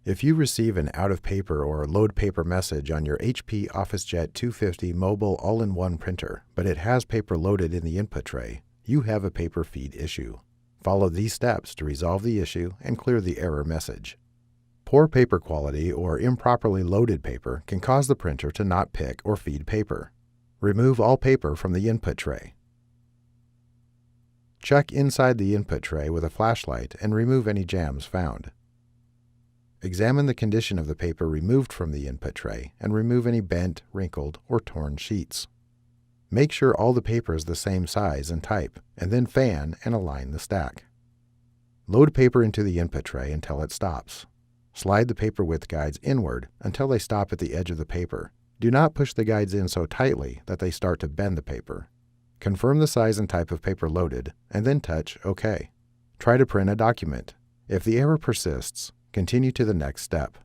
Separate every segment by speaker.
Speaker 1: If you receive an out-of-paper or load paper message on your HP OfficeJet 250 mobile all-in-one printer, but it has paper loaded in the input tray, you have a paper feed issue. Follow these steps to resolve the issue and clear the error message. Poor paper quality or improperly loaded paper can cause the printer to not pick or feed paper. Remove all paper from the input tray. Check inside the input tray with a flashlight and remove any jams found. Examine the condition of the paper removed from the input tray and remove any bent, wrinkled, or torn sheets. Make sure all the paper is the same size and type, and then fan and align the stack. Load paper into the input tray until it stops. Slide the paper width guides inward until they stop at the edge of the paper. Do not push the guides in so tightly that they start to bend the paper. Confirm the size and type of paper loaded, and then touch OK. Try to print a document. If the error persists, continue to the next step.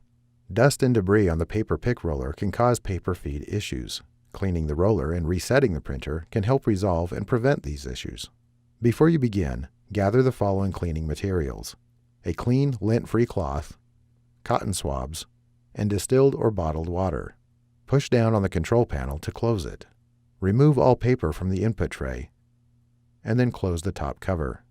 Speaker 1: Dust and debris on the paper pick roller can cause paper feed issues. Cleaning the roller and resetting the printer can help resolve and prevent these issues. Before you begin, gather the following cleaning materials: a clean, lint-free cloth, cotton swabs, and distilled or bottled water. Push down on the control panel to close it. Remove all paper from the input tray, and then close the top cover.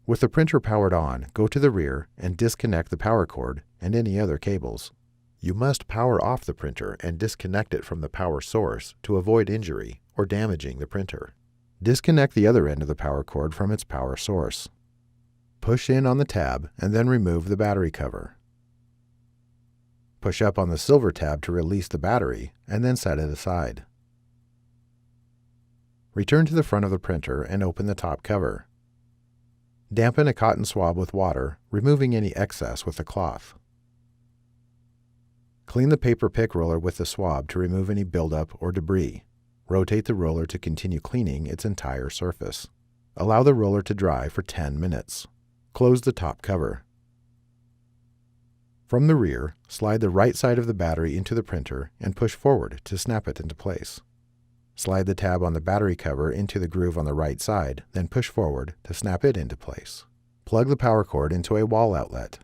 Speaker 1: With the printer powered on, go to the rear and disconnect the power cord and any other cables. You must power off the printer and disconnect it from the power source to avoid injury or damaging the printer. Disconnect the other end of the power cord from its power source. Push in on the tab and then remove the battery cover. Push up on the silver tab to release the battery and then set it aside. Return to the front of the printer and open the top cover. Dampen a cotton swab with water, removing any excess with a cloth. Clean the paper pick roller with the swab to remove any buildup or debris. Rotate the roller to continue cleaning its entire surface. Allow the roller to dry for 10 minutes. Close the top cover. From the rear, slide the right side of the battery into the printer and push forward to snap it into place. Slide the tab on the battery cover into the groove on the right side, then push forward to snap it into place. Plug the power cord into a wall outlet.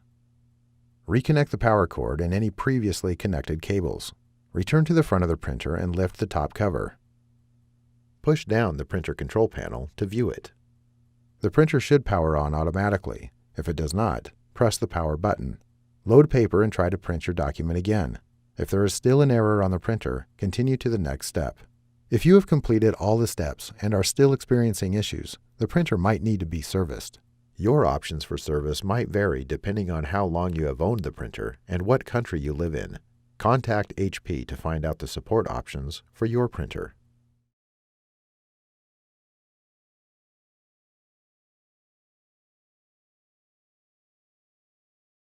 Speaker 1: Reconnect the power cord and any previously connected cables. Return to the front of the printer and lift the top cover. Push down the printer control panel to view it. The printer should power on automatically. If it does not, press the power button. Load paper and try to print your document again. If there is still an error on the printer, continue to the next step. If you have completed all the steps and are still experiencing issues, the printer might need to be serviced. Your options for service might vary depending on how long you have owned the printer and what country you live in. Contact HP to find out the support options for your printer.